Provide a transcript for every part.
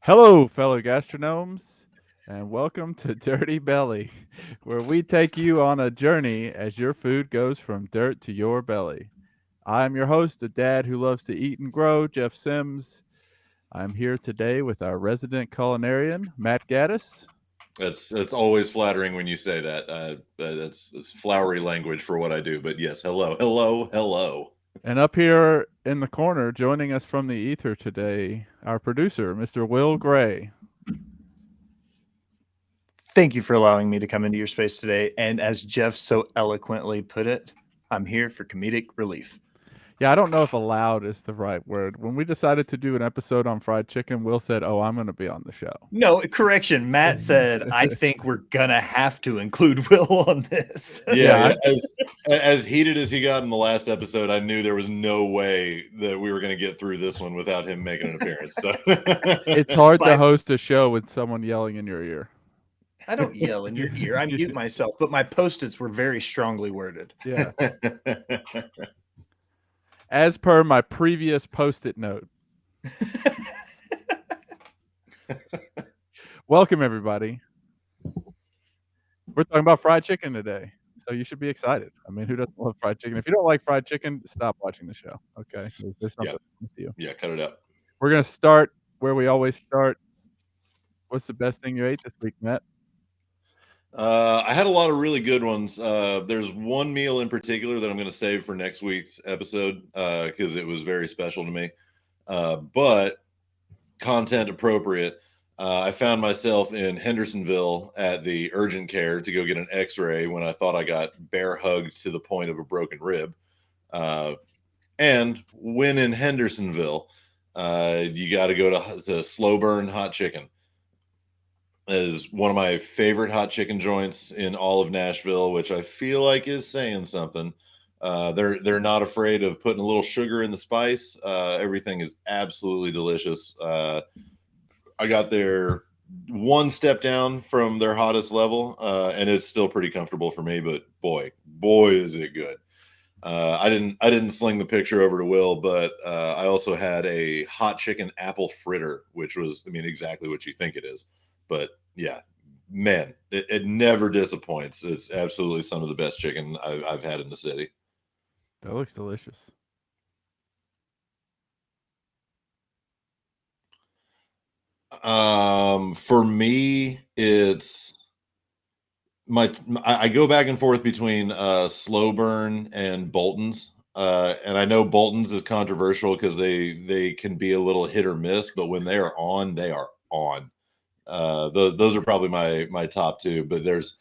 Hello, fellow gastronomes, and welcome to Dirty Belly, where we take you on a journey as your food goes from dirt to your belly. I'm your host, a dad who loves to eat and grow, Jeff Sims. I'm here today with our resident culinarian, Matt Gaddis. That's always flattering when you say that. That's flowery language for what I do. But yes, hello, hello, hello. And up here in the corner, joining us from the ether today, our producer, Mr. Will Gray. Thank you for allowing me to come into your space today. And as Jeff so eloquently put it, I'm here for comedic relief. Yeah, I don't know if allowed is the right word. When we decided to do an episode on fried chicken, Will said, "Oh, I'm going to be on the show." No, correction. Matt said, I think we're going to have to include Will on this. Yeah. As heated as he got in the last episode, I knew there was no way that we were going to get through this one without him making an appearance. So It's hard to host a show with someone yelling in your ear. I don't yell in your ear. I mute myself, but my post-its were very strongly worded. Yeah. As per my previous post-it note. Welcome, everybody. We're talking about fried chicken today, so you should be excited. I mean, who doesn't love fried chicken? If you don't like fried chicken, stop watching the show, okay? There's something wrong with you. Yeah, cut it out. We're going to start where we always start. What's the best thing you ate this week, Matt? I had a lot of really good ones. There's one meal in particular that I'm going to save for next week's episode because it was very special to me. But content appropriate. I found myself in Hendersonville at the urgent care to go get an x-ray when I thought I got bear hugged to the point of a broken rib. And when in Hendersonville, you got to go to Slow Burn Hot Chicken. That is one of my favorite hot chicken joints in all of Nashville, which I feel like is saying something. They're not afraid of putting a little sugar in the spice. Everything is absolutely delicious. I got there one step down from their hottest level, and it's still pretty comfortable for me. But boy, is it good! I didn't sling the picture over to Will, but I also had a hot chicken apple fritter, which was, I mean, exactly what you think it is. But yeah, man, it never disappoints. It's absolutely some of the best chicken I've had in the city. That looks delicious. For me, it's I go back and forth between Slow Burn and Bolton's. And I know Bolton's is controversial because they can be a little hit or miss, but when they are on, they are on. Those are probably my top two, but there's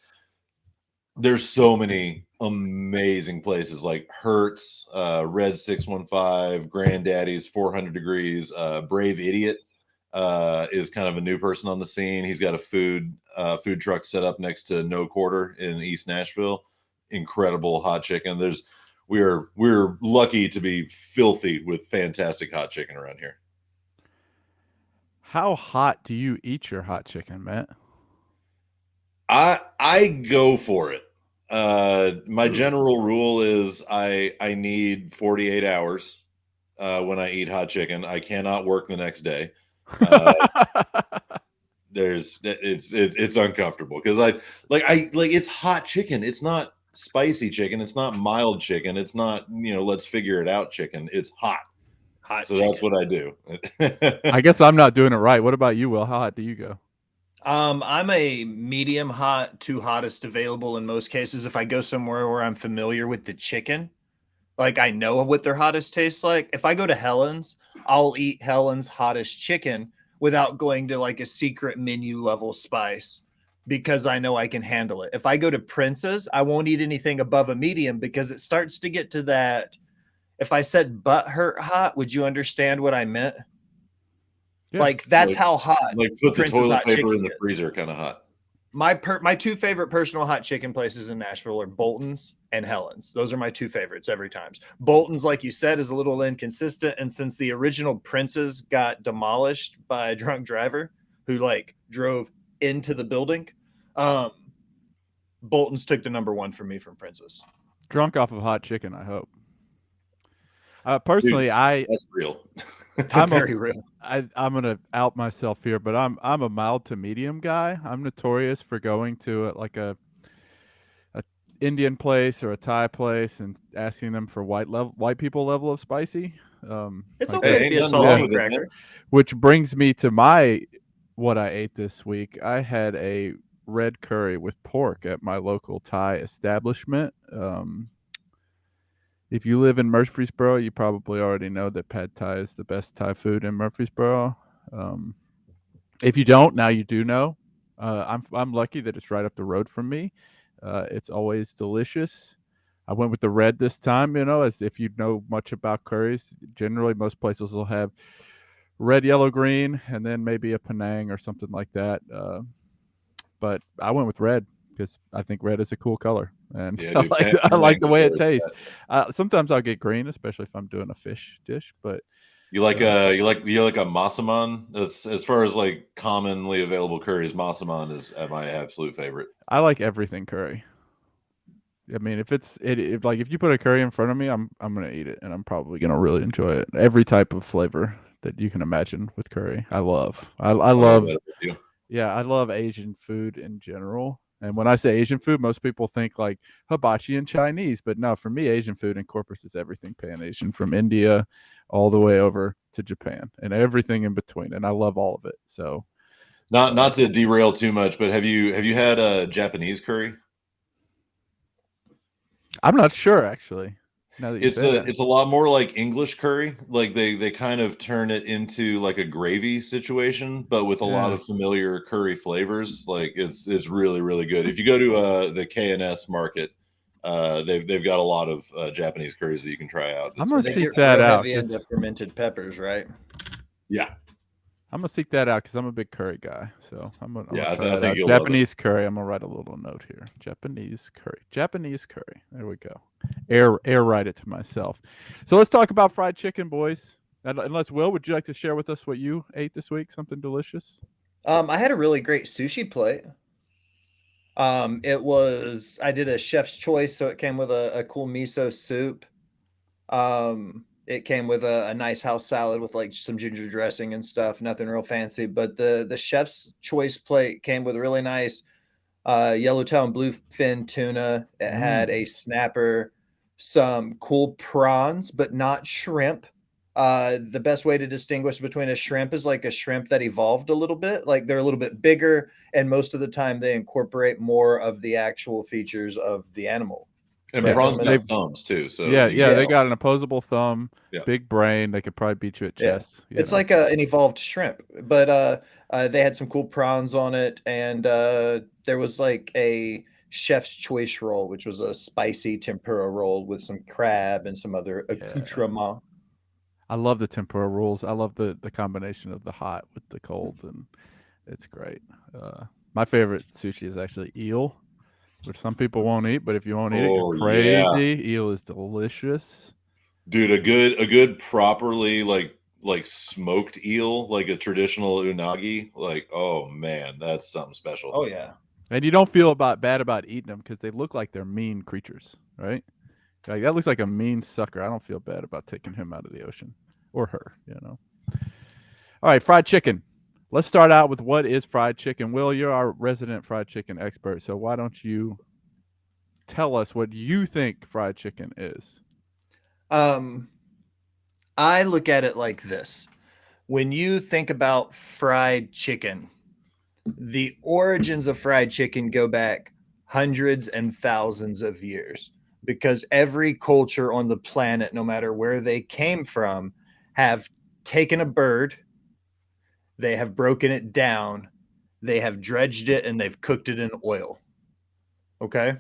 so many amazing places like Hertz, Red 615, Granddaddy's 400 Degrees, Brave Idiot is kind of a new person on the scene. He's got a food truck set up next to No Quarter in East Nashville. Incredible hot chicken. We're lucky to be filthy with fantastic hot chicken around here. How hot do you eat your hot chicken, Matt? I go for it. My general rule is I need 48 hours when I eat hot chicken. I cannot work the next day. It's uncomfortable because it's hot chicken. It's not spicy chicken. It's not mild chicken. It's not, let's figure it out chicken. It's hot. So chicken. That's what I do. I guess I'm not doing it right. What about you, Will? How hot do you go? I'm a medium hot to hottest available in most cases. If I go somewhere where I'm familiar with the chicken, like I know what their hottest tastes like. If I go to Helen's, I'll eat Helen's hottest chicken without going to like a secret menu level spice because I know I can handle it. If I go to Prince's, I won't eat anything above a medium because it starts to get to that. If I said butt hurt hot, would you understand what I meant? Yeah. Like that's how hot. Like put Prince's the toilet paper in the freezer kind of hot. My two favorite personal hot chicken places in Nashville are Bolton's and Helen's. Those are my two favorites every time. Bolton's, like you said, is a little inconsistent. And since the original Prince's got demolished by a drunk driver who like drove into the building, Bolton's took the number one for me from Prince's. Drunk off of hot chicken, I hope. Personally, Dude, that's real. I'm a Very real. I'm gonna out myself here, but I'm a mild to medium guy. I'm notorious for going to a Indian place or a Thai place and asking them for white people level of spicy. It's Like okay Hey, to ain't be a nothing wrong saltine with it, man. cracker. which brings me to my what I ate this week. I had a red curry with pork at my local Thai establishment. If you live in Murfreesboro, you probably already know that pad Thai is the best Thai food in Murfreesboro. Um, if you don't, now you do know. I'm lucky that it's right up the road from me. It's always delicious. I went with the red this time. You know, as if you know much about curries, generally most places will have red, yellow, green, and then maybe a Penang or something like that. But I went with red because I think red is a cool color, and Yeah, dude. I like Penang's the way it really tastes. bad. Sometimes I'll get green, especially if I'm doing a fish dish. But You like uh, you like a masaman? That's as far as like commonly available curries. Masaman is my absolute favorite. I like everything curry. I mean, if like if you put a curry in front of me, I'm gonna eat it, and I'm probably gonna really enjoy it. Every type of flavor that you can imagine with curry, I love. I Oh yeah, love. that with you. Yeah, I love Asian food in general. And when I say Asian food, most people think like hibachi and Chinese, but no, for me, Asian food encompasses everything Pan Asian, from India all the way over to Japan and everything in between. And I love all of it. So Not to derail too much, but have you had a Japanese curry? I'm not sure actually. Now that you It's say that, a lot more like English curry. Like they kind of turn it into like a gravy situation, but with a lot yeah, of familiar curry flavors. Like it's really really good. If you go to the K&S market, they've got a lot of Japanese curries that you can try out. I'm It's gonna They fantastic. seek get that real out heavy into because fermented peppers, right? Yeah, I'm a big curry guy. So I'm gonna yeah. try I that think out. you'll love it. Japanese curry. I'm gonna write a little note here. Japanese curry. Japanese curry. There we go. Air write it to myself. So let's talk about fried chicken, boys. Unless Will, would you like to share with us what you ate this week? Something delicious. I had a really great sushi plate. I did a chef's choice, so it came with a cool miso soup. It came with a nice house salad with like some ginger dressing and stuff. Nothing real fancy, but the chef's choice plate came with a really nice yellowtail and bluefin tuna. It had Mm. a snapper, some cool prawns, but not shrimp. The best way to distinguish between a shrimp is like a shrimp that evolved a little bit, like they're a little bit bigger, and most of the time they incorporate more of the actual features of the animal. And Yeah, Like some prawns of got the, they. thumbs too, so Yeah, you can yeah. They yeah, tell. got an opposable thumb, Yeah. big brain. They could probably beat you at yeah. chess. You It's know. like an evolved shrimp, but they had some cool prawns on it, and there was like a chef's choice roll, which was a spicy tempura roll with some crab and some other Yeah. accoutrement. I love the tempura rolls. I love the combination of the hot with the cold, and it's great. My favorite sushi is actually eel, which some people won't eat, but if you won't eat it, you're Oh yeah, crazy. Eel is delicious. dude. A good properly like smoked eel, like a traditional unagi. Like oh man, that's something special. Oh yeah. And you don't feel bad about eating them because they look like they're mean creatures, right? Like that looks like a mean sucker. I don't feel bad about taking him out of the ocean or her, you know. All right, fried chicken. Let's start out with what is fried chicken. Will, you're our resident fried chicken expert, so why don't you tell us what you think fried chicken is? Um, I look at it like this. When you think about fried chicken, the origins of fried chicken go back hundreds and thousands of years because every culture on the planet, no matter where they came from, have taken a bird, they have broken it down, they have dredged it, and they've cooked it in oil. Okay.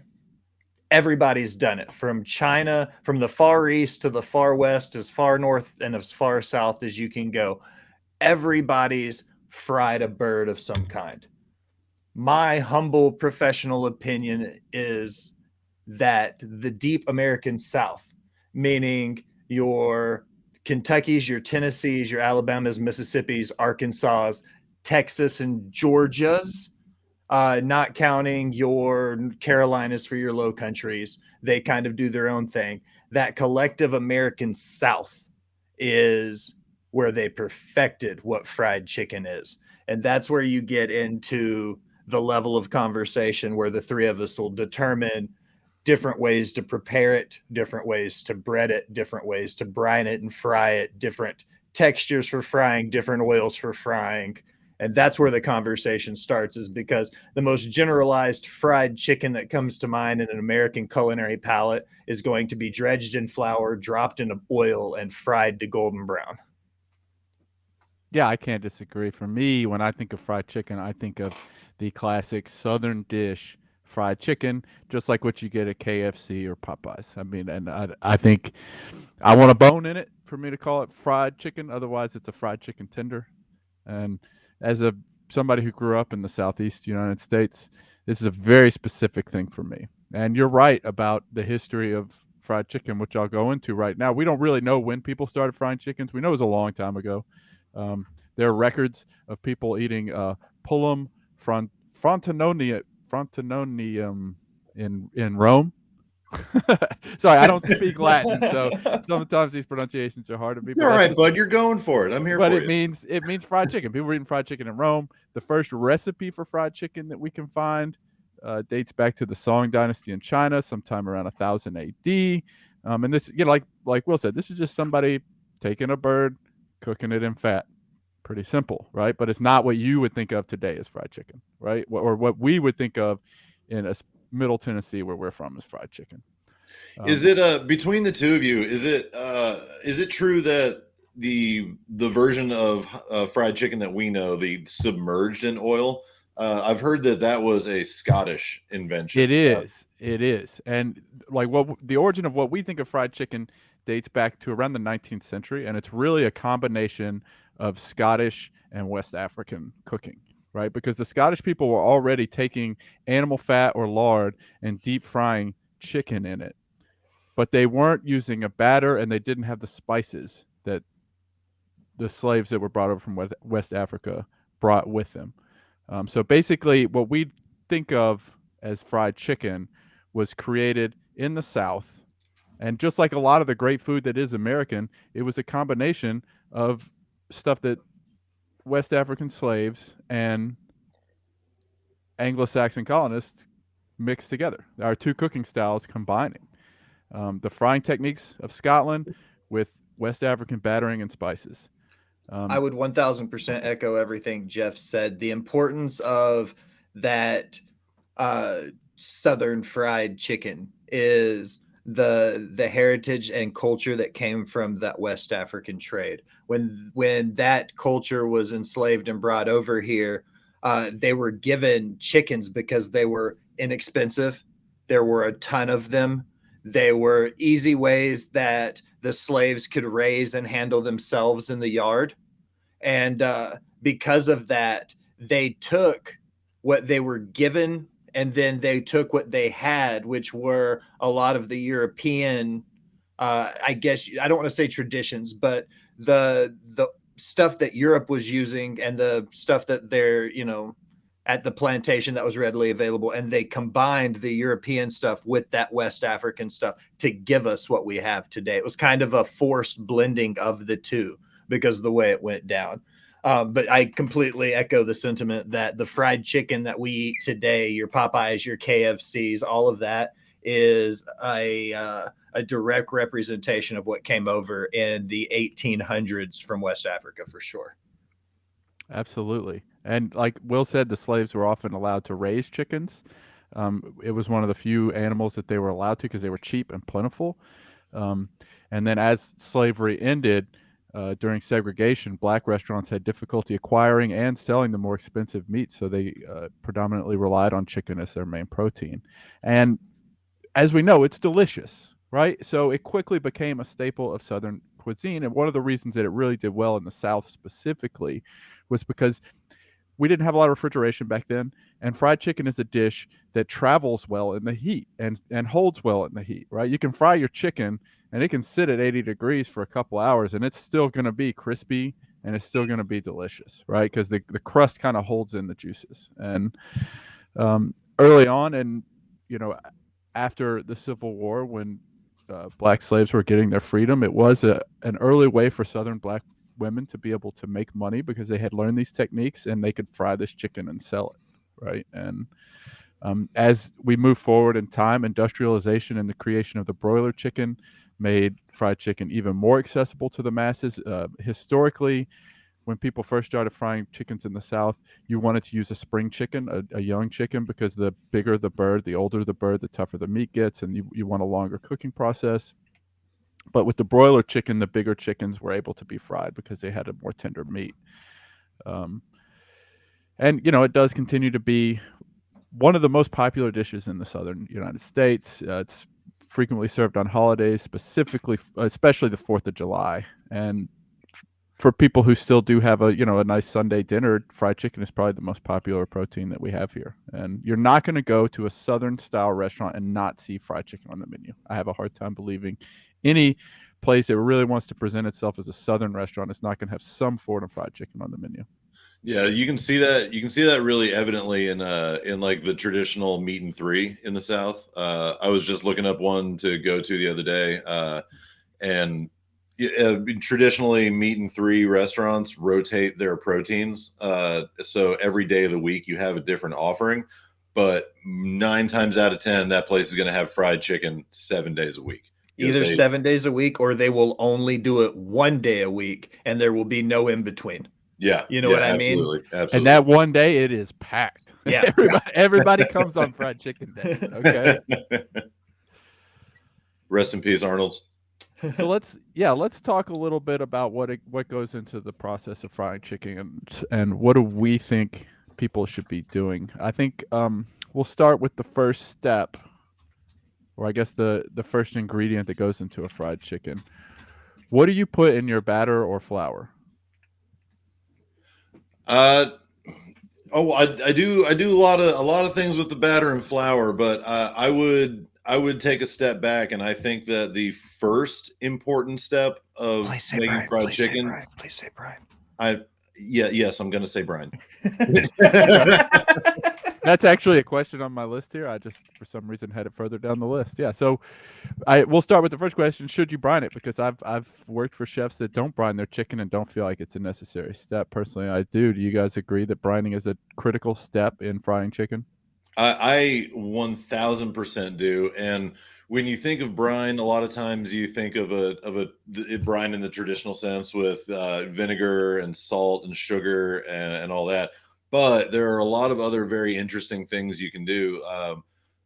Everybody's done it from China, from the far east to the far west, as far north and as far south as you can go. Everybody's fried a bird of some kind. My humble professional opinion is that the deep American South, meaning your Kentucky's, your Tennessee's, your Alabama's, Mississippi's, Arkansas's, Texas, and Georgia's, not counting your Carolinas for your low countries, they kind of do their own thing. That collective American South is where they perfected what fried chicken is. And that's where you get into the level of conversation where the three of us will determine different ways to prepare it, different ways to bread it, different ways to brine it and fry it, different textures for frying, different oils for frying. And that's where the conversation starts, is because the most generalized fried chicken that comes to mind in an American culinary palate is going to be dredged in flour, dropped in oil, and fried to golden brown. Yeah, I can't disagree. For me, when I think of fried chicken, I think of the classic Southern dish, fried chicken, just like what you get at KFC or Popeyes. I mean, and I think I want a bone in it for me to call it fried chicken. Otherwise, it's a fried chicken tender. And as a somebody who grew up in the Southeast United States, this is a very specific thing for me. And you're right about the history of fried chicken, which I'll go into right now. We don't really know when people started frying chickens. We know it was a long time ago. Um, there are records of people eating pullum frontinonium in Rome. Sorry, I don't speak Latin, so sometimes these pronunciations are hard to me. All right, bud, you're going for it. I'm here but for it you. means fried chicken. People were eating fried chicken in Rome. The first recipe for fried chicken that we can find dates back to the Song Dynasty in China, sometime around 1000 A.D. And this, like Will said, this is just somebody taking a bird, cooking it in fat. Pretty simple, right? But it's not what you would think of today as fried chicken, right? Or what we would think of in Middle Tennessee, where we're from, as fried chicken. Is it between the two of you? Is it true that the version of fried chicken that we know, the submerged in oil, I've heard that was a Scottish invention. It is, and like what the origin of what we think of fried chicken dates back to around the 19th century, and it's really a combination of Scottish and West African cooking, right? Because the Scottish people were already taking animal fat or lard and deep frying chicken in it, but they weren't using a batter, and they didn't have the spices that the slaves that were brought over from West Africa brought with them. So basically, what we think of as fried chicken was created in the South. And just like a lot of the great food that is American, it was a combination of stuff that West African slaves and Anglo-Saxon colonists mixed together. Our two cooking styles combining. The frying techniques of Scotland with West African battering and spices. I would 1000% echo everything Jeff said. The importance of that Southern fried chicken is the heritage and culture that came from that West African trade. When that culture was enslaved and brought over here, they were given chickens because they were inexpensive. There were a ton of them. They were easy ways that the slaves could raise and handle themselves in the yard. And because of that, they took what they were given, and then they took what they had, which were a lot of the European, I guess I don't want to say traditions, but the stuff that Europe was using and the stuff that they're, at the plantation that was readily available. And they combined the European stuff with that West African stuff to give us what we have today. It was kind of a forced blending of the two because of the way it went down. But I completely echo the sentiment that the fried chicken that we eat today, your Popeyes, your KFCs, all of that is a direct representation of what came over in the 1800s from West Africa, for sure. Absolutely. And like Will said, the slaves were often allowed to raise chickens. It was one of the few animals that they were allowed to because they were cheap and plentiful. And then as slavery ended, during segregation, black restaurants had difficulty acquiring and selling the more expensive meat, so they predominantly relied on chicken as their main protein. And as we know, it's delicious, right? So it quickly became a staple of Southern cuisine. And one of the reasons that it really did well in the South specifically was because we didn't have a lot of refrigeration back then, and fried chicken is a dish that travels well in the heat and holds well in the heat, right? You can fry your chicken and it can sit at 80 degrees for a couple hours and it's still going to be crispy and it's still going to be delicious, right? Because the crust kind of holds in the juices. And early on, and after the Civil War, when black slaves were getting their freedom, it was an early way for Southern black women to be able to make money because they had learned these techniques and they could fry this chicken and sell it, right? And as we move forward in time, industrialization and the creation of the broiler chicken made fried chicken even more accessible to the masses. Historically, when people first started frying chickens in the South, you wanted to use a spring chicken, a young chicken, because the bigger the bird, the older the bird, the tougher the meat gets, and you want a longer cooking process. But with the broiler chicken, the bigger chickens were able to be fried because they had a more tender meat. Um, and, it does continue to be one of the most popular dishes in the southern United States. It's frequently served on holidays, especially the 4th of July. And for people who still do have a nice Sunday dinner, fried chicken is probably the most popular protein that we have here. And you're not going to go to a southern style restaurant and not see fried chicken on the menu. I have a hard time believing any place that really wants to present itself as a southern restaurant is not going to have some form of fried chicken on the menu. Yeah, you can see that. You can see that really evidently in like the traditional meat and three in the South. I was just looking up one to go to the other day, and traditionally meat and three restaurants rotate their proteins. So every day of the week you have a different offering, but 9 times out of 10 that place is going to have fried chicken 7 days a week. Either 7 days a week, or they will only do it 1 day a week, and there will be no in between. Yeah, you know what I mean? Absolutely. And that one day it is packed. Yeah, everybody comes on fried chicken day. Okay. Rest in peace, Arnold. So let's talk a little bit about what goes into the process of frying chicken and what do we think people should be doing. I think we'll start with the first step, or I guess the first ingredient that goes into a fried chicken. What do you put in your batter or flour? I do a lot of things with the batter and flour, but I would take a step back, and I think that the first important step of making fried chicken. Please say Brian. Yes, I'm going to say Brian. That's actually a question on my list here. I just, for some reason, had it further down the list. Yeah, so we'll start with the first question: should you brine it? Because I've worked for chefs that don't brine their chicken and don't feel like it's a necessary step. Personally, I do. Do you guys agree that brining is a critical step in frying chicken? I 1000% do. And when you think of brine, a lot of times you think of a brine in the traditional sense with vinegar and salt and sugar and all that. But there are a lot of other very interesting things you can do.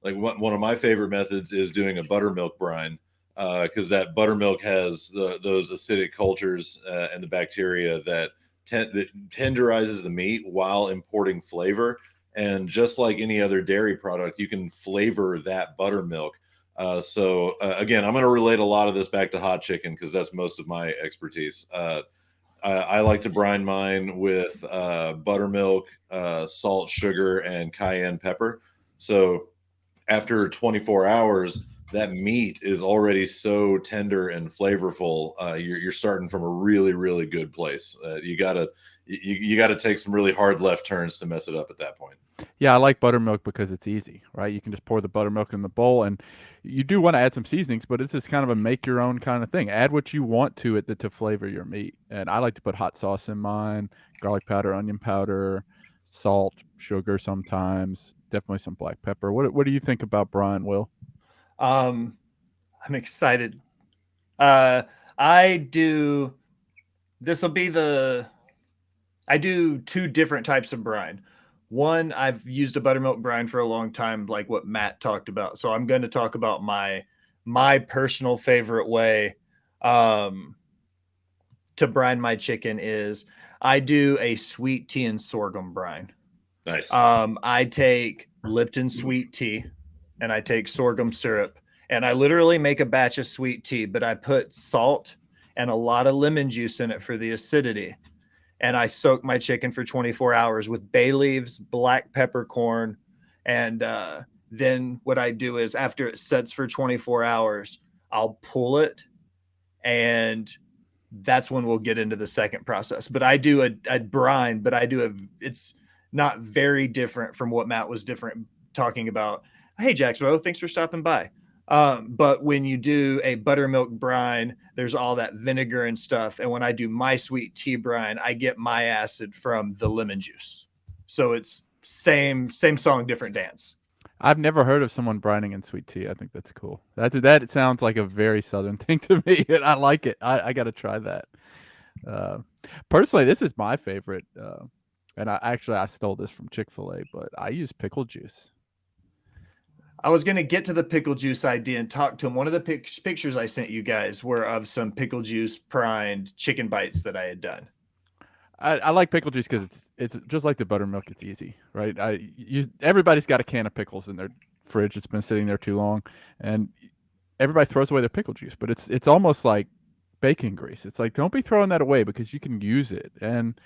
Like one of my favorite methods is doing a buttermilk brine, because that buttermilk has those acidic cultures and the bacteria that tenderizes the meat while importing flavor. And just like any other dairy product, you can flavor that buttermilk. So again, I'm going to relate a lot of this back to hot chicken because that's most of my expertise. I like to brine mine with buttermilk, salt, sugar, and cayenne pepper. So after 24 hours, that meat is already so tender and flavorful. You're starting from a really, really good place. You gotta take some really hard left turns to mess it up at that point. Yeah, I like buttermilk because it's easy, right? You can just pour the buttermilk in the bowl, and you do want to add some seasonings, but it's just kind of a make your own kind of thing. Add what you want to it to flavor your meat. And I like to put hot sauce in mine, garlic powder, onion powder, salt, sugar sometimes, definitely some black pepper. What do you think about brine, Will? I'm excited. I do 2 different types of brine. One, I've used a buttermilk brine for a long time, like what Matt talked about. So I'm going to talk about my personal favorite way to brine my chicken is I do a sweet tea and sorghum brine. Nice. I take Lipton sweet tea and I take sorghum syrup, and I literally make a batch of sweet tea, but I put salt and a lot of lemon juice in it for the acidity. And I soak my chicken for 24 hours with bay leaves, black peppercorn. And then what I do is after it sets for 24 hours, I'll pull it. And that's when we'll get into the second process. But I do a brine, but it's not very different from what Matt was talking about. Hey, Jacksonville, thanks for stopping by. But when you do a buttermilk brine, there's all that vinegar and stuff. And when I do my sweet tea brine, I get my acid from the lemon juice. So it's same song, different dance. I've never heard of someone brining in sweet tea. I think that's cool. That sounds like a very southern thing to me, and I like it. I got to try that. Uh, Personally, this is my favorite, and I stole this from Chick-fil-A, but I use pickle juice. I was going to get to the pickle juice idea and talk to him. One of the pictures I sent you guys were of some pickle juice prined chicken bites that I had done. I like pickle juice because it's just like the buttermilk. It's easy, right? Everybody's got a can of pickles in their fridge. It's been sitting there too long, and everybody throws away their pickle juice. But it's almost like bacon grease. It's like, don't be throwing that away because you can use it. And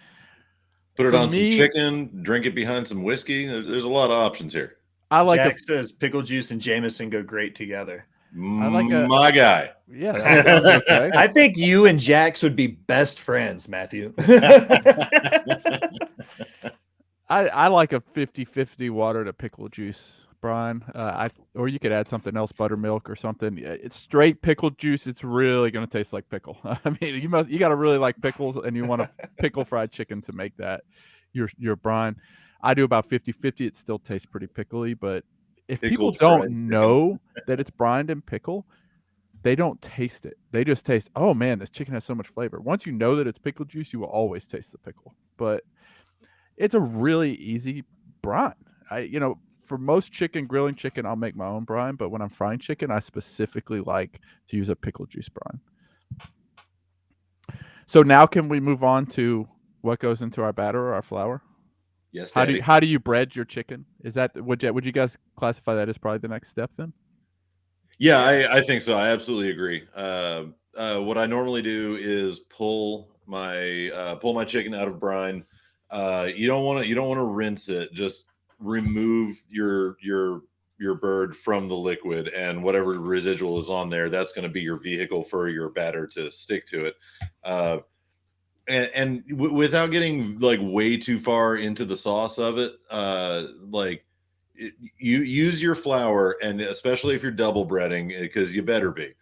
Put it for on some me, chicken, drink it behind some whiskey. There's a lot of options here. I like Jack says pickle juice and Jameson go great together. My guy. Yeah, that sounds okay. I think you and Jax would be best friends, Matthew. I like a 50-50 water to pickle juice, Brian. Or you could add something else, buttermilk or something. It's straight pickle juice. It's really going to taste like pickle. I mean, you got to really like pickles, and you want a pickle fried chicken to make that your brine. I do about 50-50. It still tastes pretty pickly, but if people don't know that it's brined in pickle, they don't taste it. They just taste, oh man, this chicken has so much flavor. Once you know that it's pickle juice, you will always taste the pickle. But it's a really easy brine. For most grilling chicken, I'll make my own brine. But when I'm frying chicken, I specifically like to use a pickle juice brine. So now can we move on to what goes into our batter or our flour? Yes, Daddy. How do you bread your chicken? Is that would you guys classify that as probably the next step then? Yeah, I think so. I absolutely agree. What I normally do is pull my chicken out of brine. You don't want to rinse it. Just remove your bird from the liquid, and whatever residual is on there, that's going to be your vehicle for your batter to stick to it. Without getting like way too far into the sauce of it, you use your flour, and especially if you're double breading, because you better be,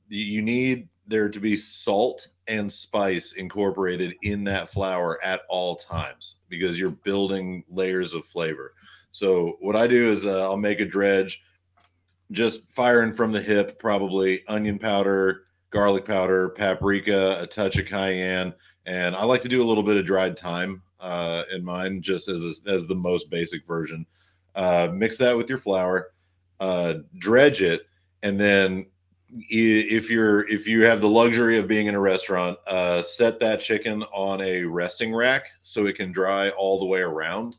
you need there to be salt and spice incorporated in that flour at all times, because you're building layers of flavor. So what I do is I'll make a dredge, just firing from the hip, probably onion powder, garlic powder, paprika, a touch of cayenne, and I like to do a little bit of dried thyme in mine, just as the most basic version. Mix that with your flour, dredge it, and then if you have the luxury of being in a restaurant, set that chicken on a resting rack so it can dry all the way around.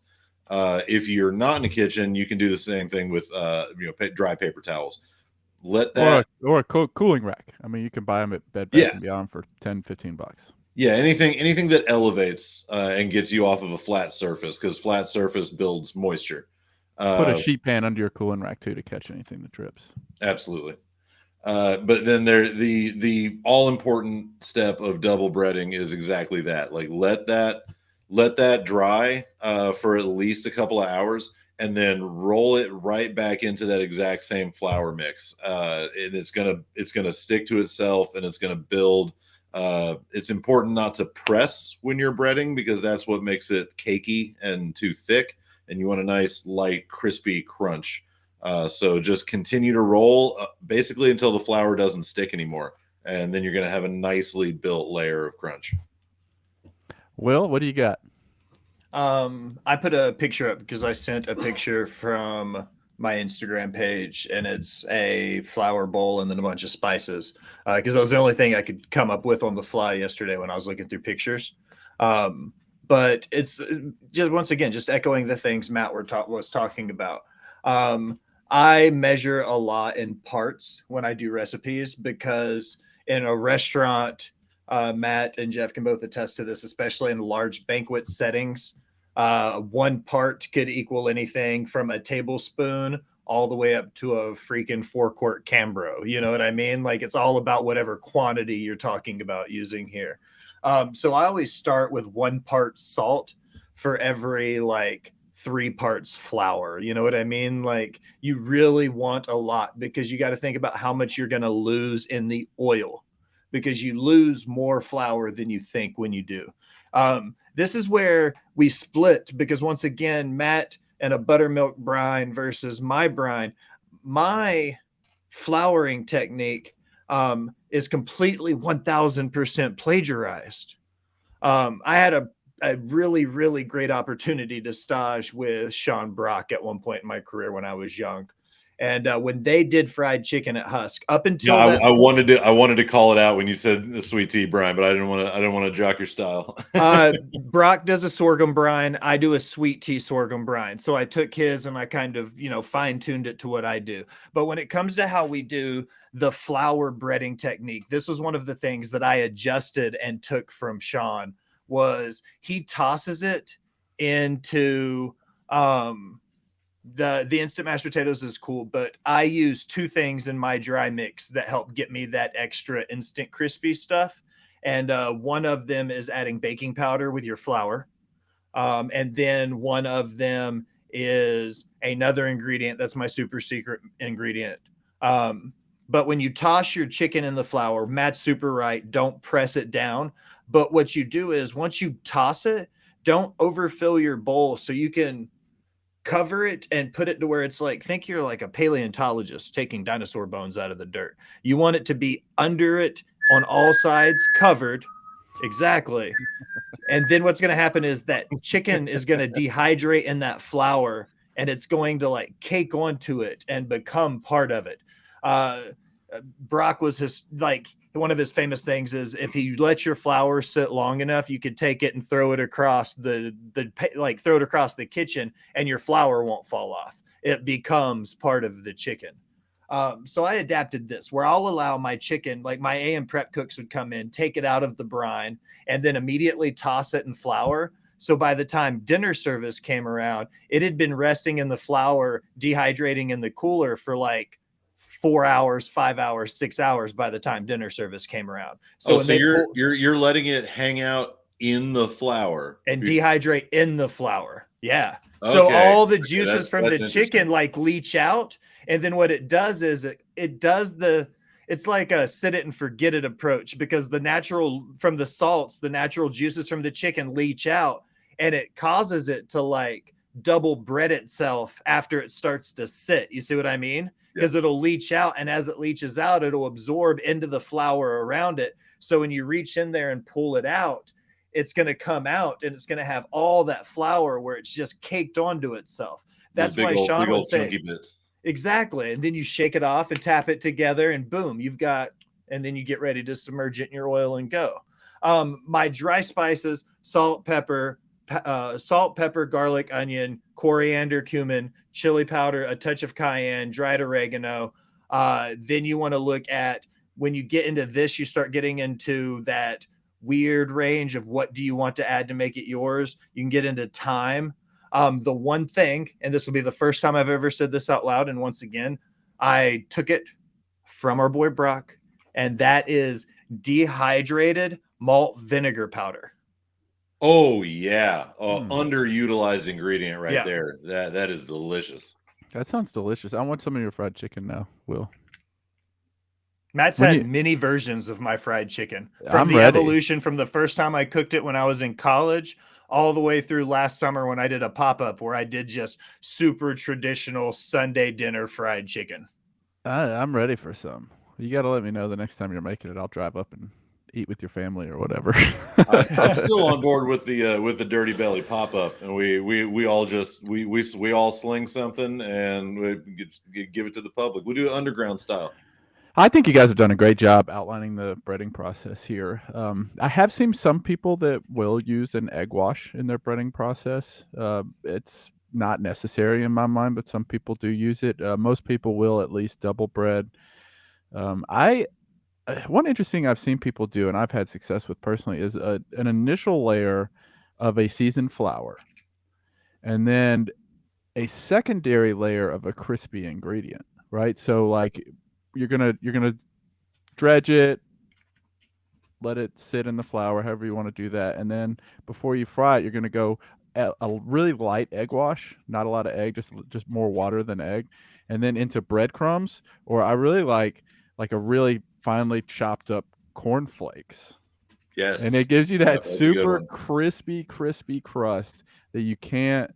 If you're not in the kitchen, you can do the same thing with dry paper towels. Let that or a cooling rack. I mean, you can buy them at Bed Bath and Beyond for $10-15. Yeah, anything that elevates and gets you off of a flat surface, because flat surface builds moisture. Put a sheet pan under your cooling rack too to catch anything that drips. Absolutely. But then the all important step of double breading is exactly that. Like let that dry for at least a couple of hours, and then roll it right back into that exact same flour mix. And it's gonna stick to itself, and it's gonna build. It's important not to press when you're breading, because that's what makes it cakey and too thick. And you want a nice, light, crispy crunch. So just continue to roll basically until the flour doesn't stick anymore. And then you're going to have a nicely built layer of crunch. Will, what do you got? I put a picture up because I sent a picture from my Instagram page, and it's a flour bowl and then a bunch of spices, because that was the only thing I could come up with on the fly yesterday when I was looking through pictures. But it's just, once again, just echoing the things Matt was talking about. I measure a lot in parts when I do recipes, because in a restaurant, Matt and Jeff can both attest to this, especially in large banquet settings. One part could equal anything from a tablespoon all the way up to a freaking 4-quart Cambro. You know what I mean? Like, it's all about whatever quantity you're talking about using here. So I always start with 1 part salt for every like 3 parts flour. You know what I mean? Like you really want a lot because you got to think about how much you're going to lose in the oil because you lose more flour than you think when you do. This is where we split because once again, Matt and a buttermilk brine versus my brine, my flouring technique is completely 1000% plagiarized. I had a really, really great opportunity to stage with Sean Brock at one point in my career when I was young. And when they did fried chicken at Husk, up Yeah, until that I point, wanted to call it out when you said the sweet tea, Brian, but I didn't want to jock your style. Brock does a sorghum brine. I do a sweet tea sorghum brine. So I took his and I kind of, fine tuned it to what I do. But when it comes to how we do the flour breading technique, this was one of the things that I adjusted and took from Sean was he tosses it into the instant mashed potatoes is cool, but I use 2 things in my dry mix that help get me that extra instant crispy stuff. And one of them is adding baking powder with your flour. And then one of them is another ingredient that's my super secret ingredient. Um, but when you toss your chicken in the flour, Matt's super right. Don't press it down. But what you do is once you toss it, don't overfill your bowl so you can cover it and put it to where it's like think you're like a paleontologist taking dinosaur bones out of the dirt. You want it to be under it on all sides, covered. Exactly. And then what's going to happen is that chicken is going to dehydrate in that flour and it's going to like cake onto it and become part of it. Uh, Brock was his like one of his famous things is if you let your flour sit long enough, you could take it and throw it across the like throw it across the kitchen and your flour won't fall off. It becomes part of the chicken. So I adapted this where I'll allow my chicken, like my AM prep cooks would come in, take it out of the brine, and then immediately toss it in flour. So by the time dinner service came around, it had been resting in the flour, dehydrating in the cooler for like 4 hours, 5 hours, 6 hours by the time dinner service came around. So when so they you're letting it hang out in the flour and dehydrate in the flour. Yeah. So Okay, all the okay, juices from the that's chicken interesting. like leach out. And then what it does is it does it's like a sit it and forget it approach because the natural from the salts, the natural juices from the chicken leach out and it causes it to like double bread itself after it starts to sit. You see what I mean? Yeah. Because it'll leach out and as it leaches out, it'll absorb into the flour around it. So when you reach in there and pull it out, it's going to come out and it's going to have all that flour where it's just caked onto itself. Those That's why big Sean would old say, chunky bits. exactly. And then you shake it off and tap it together, and boom, you've got, and then you get ready to submerge it in your oil and go. My dry spices, salt, pepper, garlic, onion, coriander, cumin, chili powder, a touch of cayenne, dried oregano. Then you want to look at when you get into this, you start getting into that weird range of what do you want to add to make it yours. You can get into thyme. The one thing, and this will be the first time I've ever said this out loud, and once again, I took it from our boy Brock, and that is dehydrated malt vinegar powder. Oh yeah, Hmm. underutilized ingredient right Yeah. there. That is delicious. That sounds delicious. I want some of your fried chicken now, Will. Matt's When had you, many versions of my fried chicken from I'm the ready. evolution from the first time I cooked it when I was in college all the way through last summer when I did a pop up where I did just super traditional Sunday dinner fried chicken. I'm ready for some. You got to let me know the next time you're making it. I'll drive up and eat with your family or whatever. I'm still on board with the Dirty Belly pop up, and we all just we all sling something and give it to the public. We do it underground style. I think you guys have done a great job outlining the breading process here. I have seen some people that will use an egg wash in their breading process. It's not necessary in my mind, but some people do use it. Most people will at least double bread. I One interesting I've seen people do, and I've had success with personally, is an initial layer of a seasoned flour, and then a secondary layer of a crispy ingredient. Right, so like you're gonna dredge it, let it sit in the flour, however you want to do that. And then before you fry it, you're going to go a really light egg wash, not a lot of egg, just more water than egg, and then into breadcrumbs. Or I really like a really finely chopped up cornflakes, and it Yes. gives you Yeah, that that's a good super one. crispy crust that you can't,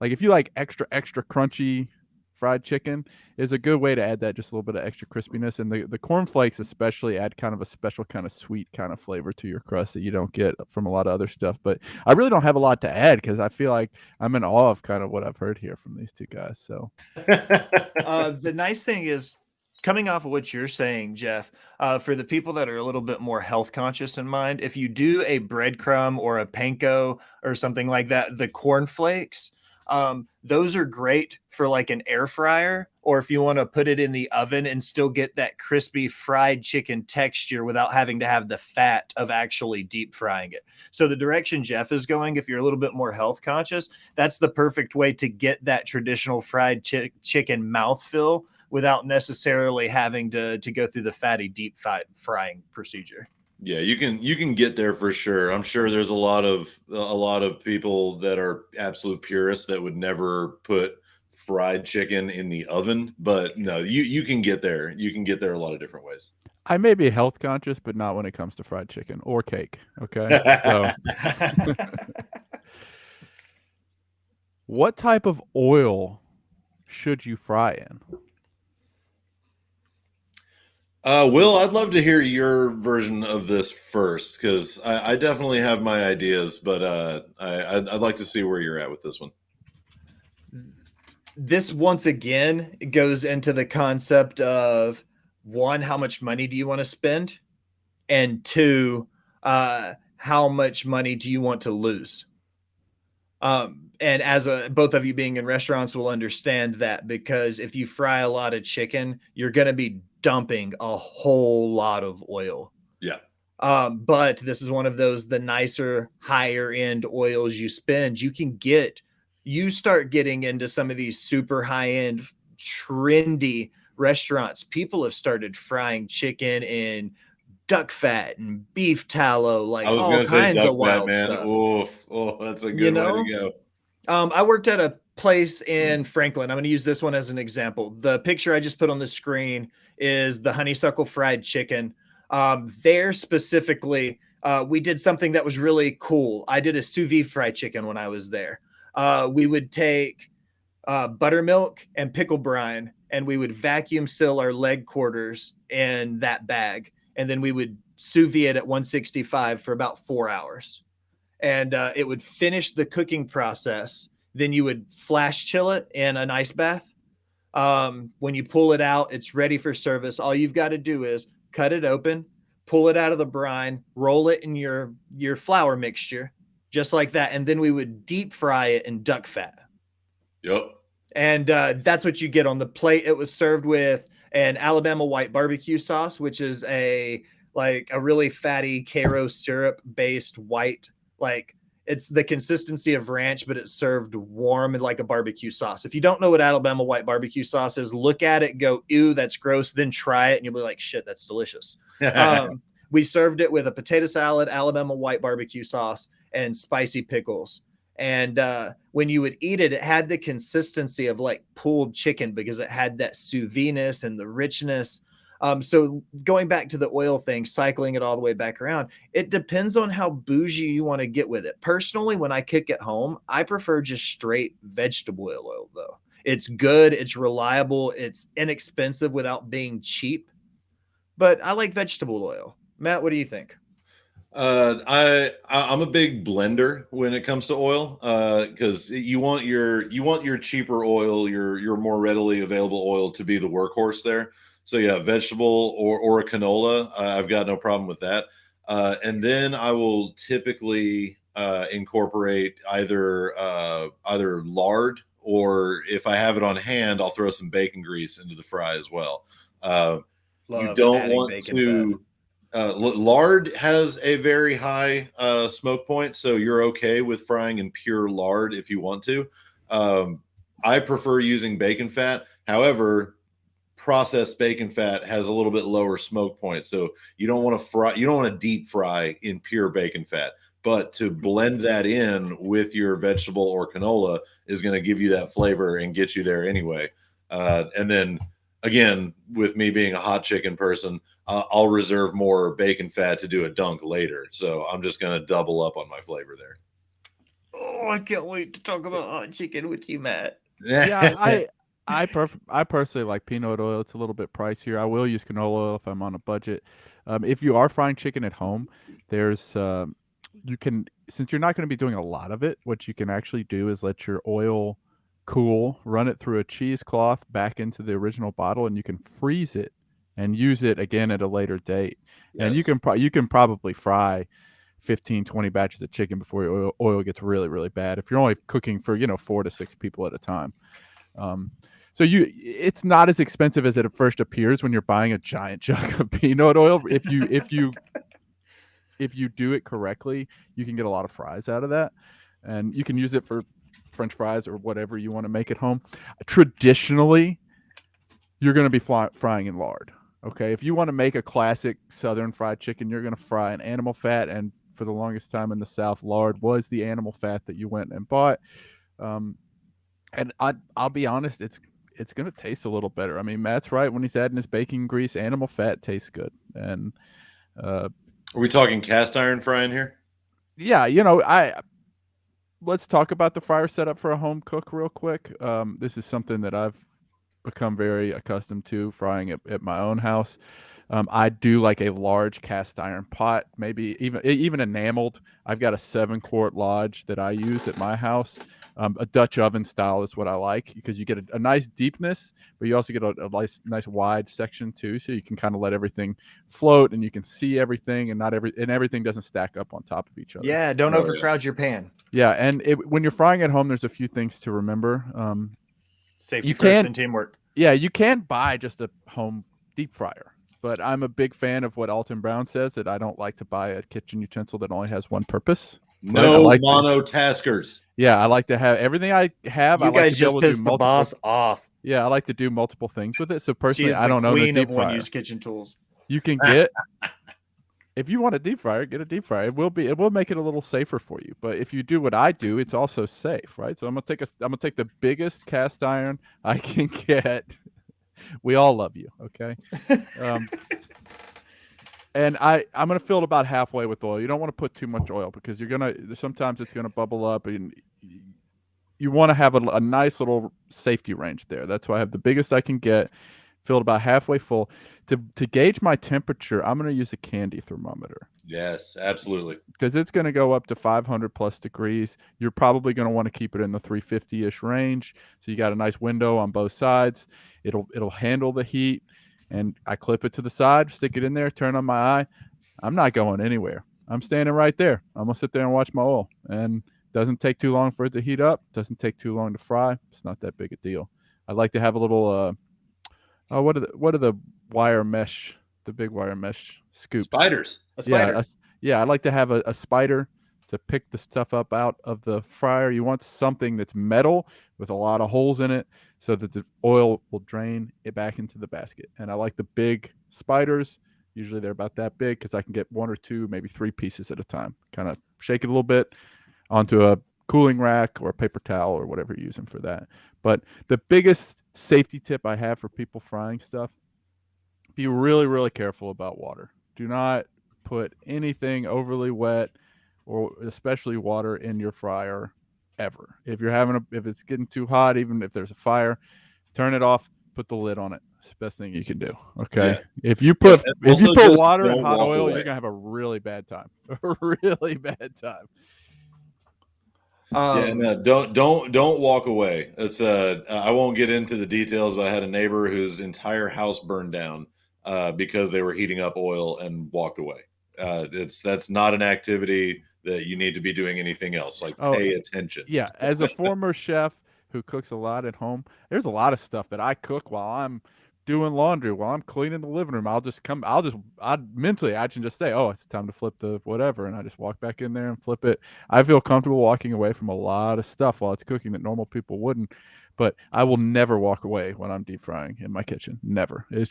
like, if you like extra crunchy fried chicken, is a good way to add that, just a little bit of extra crispiness. And the cornflakes especially add kind of a special kind of sweet kind of flavor to your crust that you don't get from a lot of other stuff. But I really don't have a lot to add because I feel like I'm in awe of kind of what I've heard here from these two guys. So The nice thing is, coming off of what you're saying, Jeff, for the people that are a little bit more health conscious in mind, if you do a breadcrumb or a panko or something like that, the cornflakes, those are great for like an air fryer, or if you want to put it in the oven and still get that crispy fried chicken texture without having to have the fat of actually deep frying it. So the direction Jeff is going, if you're a little bit more health conscious, that's the perfect way to get that traditional fried chicken mouthfeel without necessarily having to go through the fatty deep frying procedure. Yeah, you can get there for sure. I'm sure there's a lot of people that are absolute purists that would never put fried chicken in the oven, but no, you can get there. You can get there a lot of different ways. I may be health conscious, but not when it comes to fried chicken or cake. Okay, so what type of oil should you fry in? Will, I'd love to hear your version of this first because I definitely have my ideas, but I'd like to see where you're at with this one. This once again goes into the concept of, one, how much money do you want to spend? And two, how much money do you want to lose? And as both of you being in restaurants will understand that, because if you fry a lot of chicken, you're going to be dumping a whole lot of oil. Yeah. But this is one of those, the nicer, higher end oils you spend, you start getting into some of these super high end, trendy restaurants. People have started frying chicken in duck fat and beef tallow, I like was all gonna say kinds duck of fat, wild man. stuff. Oof. Oh, that's a You good way to know, go. I worked at a place in Franklin. I'm going to use this one as an example. The picture I just put on the screen is the honeysuckle fried chicken. There specifically, we did something that was really cool. I did a sous vide fried chicken when I was there. We would take buttermilk and pickle brine, and we would vacuum seal our leg quarters in that bag. And then we would sous vide it at 165 for about 4 hours. And it would finish the cooking process. Then you would flash chill it in an ice bath. When you pull it out, it's ready for service. All you've got to do is cut it open, pull it out of the brine, roll it in your flour mixture, just like that. And then we would deep fry it in duck fat. Yep. And that's what you get on the plate. It was served with an Alabama white barbecue sauce, which is a really fatty Caro syrup based white, like it's the consistency of ranch, but it's served warm and like a barbecue sauce. If you don't know what Alabama white barbecue sauce is, look at it, go, ew, that's gross, then try it, and you'll be like, shit, that's delicious. We served it with a potato salad, Alabama white barbecue sauce, and spicy pickles. And when you would eat it, it had the consistency of like pulled chicken because it had that sous vide-ness and the richness. So going back to the oil thing, cycling it all the way back around, it depends on how bougie you want to get with it. Personally, when I cook at home, I prefer just straight vegetable oil, though. It's good, it's reliable, it's inexpensive without being cheap. But I like vegetable oil. Matt, what do you think? I'm a big blender when it comes to oil, because you want your cheaper oil, your more readily available oil to be the workhorse there. So yeah, vegetable or a canola, I've got no problem with that. And then I will typically incorporate either lard, or if I have it on hand, I'll throw some bacon grease into the fry as well. You Love don't adding want bacon fat. to lard has a very high smoke point, so you're okay with frying in pure lard if you want to. I prefer using bacon fat. However, processed bacon fat has a little bit lower smoke point, so you don't want to deep fry in pure bacon fat. but to blend that in with your vegetable or canola is going to give you that flavor and get you there anyway. And then again, with me being a hot chicken person, I'll reserve more bacon fat to do a dunk later. So I'm just going to double up on my flavor there. Oh, I can't wait to talk about hot chicken with you, Matt. Yeah, I personally like peanut oil. It's a little bit pricier. I will use canola oil if I'm on a budget. If you are frying chicken at home, there's you can, since you're not going to be doing a lot of it, what you can actually do is let your oil cool, run it through a cheesecloth back into the original bottle, and you can freeze it and use it again at a later date. And you Yes. can you can probably fry 15, 20 batches of chicken before your oil gets really, really bad. If you're only cooking for, 4 to 6 people at a time. So it's not as expensive as it at first appears when you're buying a giant jug of peanut oil. If you do it correctly, you can get a lot of fries out of that, and you can use it for French fries or whatever you want to make at home. Traditionally, you're going to be frying in lard. Okay, if you want to make a classic Southern fried chicken, you're going to fry in animal fat, and for the longest time in the South, lard was the animal fat that you went and bought. And I'll be honest, it's going to taste a little better. I mean, Matt's right when he's adding his baking grease. Animal fat tastes good, and Are we talking cast iron frying here? yeah, let's talk about the fryer setup for a home cook real quick. This is something that I've become very accustomed to frying at my own house. I do like a large cast iron pot, maybe even enameled. I've got a 7-quart Lodge that I use at my house. A Dutch oven style is what I like because you get a nice deepness, but you also get a nice wide section too, so you can kind of let everything float and you can see everything, and everything doesn't stack up on top of each other. Yeah, don't Oh, overcrowd your pan. Yeah, and when you're frying at home, there's a few things to remember. Safety You first can- and teamwork. Yeah, you can buy just a home deep fryer, but I'm a big fan of what Alton Brown says, that I don't like to buy a kitchen utensil that only has one purpose. No I like monotaskers. Yeah, I like to have everything I have. I You like guys to be just able to do pissed the multiple. boss off. Yeah, I like to do multiple things with it. So She personally, is I the don't own a queen deep of fryer. one-use kitchen tools. You can get if you want a deep fryer, get a deep fryer. It will make it a little safer for you. But if you do what I do, it's also safe, right? So I'm gonna take the biggest cast iron I can get. We all love you, okay? And I'm gonna fill it about halfway with oil. You don't want to put too much oil because sometimes it's gonna bubble up, and you want to have a nice little safety range there. That's why I have the biggest I can get, filled about halfway full. To gauge my temperature, I'm gonna use a candy thermometer Yes, absolutely. because it's going to go up to 500 plus degrees. You're probably going to want to keep it in the 350-ish range, so you got a nice window on both sides. It'll handle the heat, and I clip it to the side, stick it in there, turn on my eye. I'm not going anywhere. I'm standing right there. I'm gonna sit there and watch my oil, and doesn't take too long for it to heat up. Doesn't take too long to fry. It's not that big a deal. I like to have a little what are the wire mesh, the big wire mesh scoops? Spiders. A spider. Yeah, I like to have a spider to pick the stuff up out of the fryer. You want something that's metal with a lot of holes in it so that the oil will drain it back into the basket. And I like the big spiders. Usually they're about that big because I can get 1 or 2, maybe 3 pieces at a time. Kind of shake it a little bit onto a cooling rack or a paper towel or whatever you're using for that. But the biggest safety tip I have for people frying stuff: be really, really careful about water. Do not put anything overly wet or especially water in your fryer ever. If it's getting too hot, even if there's a fire, turn it off, put the lid on it. It's the best thing you can do. Okay. Yeah. If you put water and don't hot walk oil, away. you're gonna have a really bad time. A really bad time. Yeah, no, don't walk away. It's I won't get into the details, but I had a neighbor whose entire house burned down because they were heating up oil and walked away. That's not an activity that you need to be doing anything else. Like, pay attention. Yeah, as a former chef who cooks a lot at home, there's a lot of stuff that I cook while I'm doing laundry, while I'm cleaning the living room. I mentally, I can just say, oh, it's time to flip the whatever, and I just walk back in there and flip it. I feel comfortable walking away from a lot of stuff while it's cooking that normal people wouldn't, but I will never walk away when I'm deep frying in my kitchen. Never. It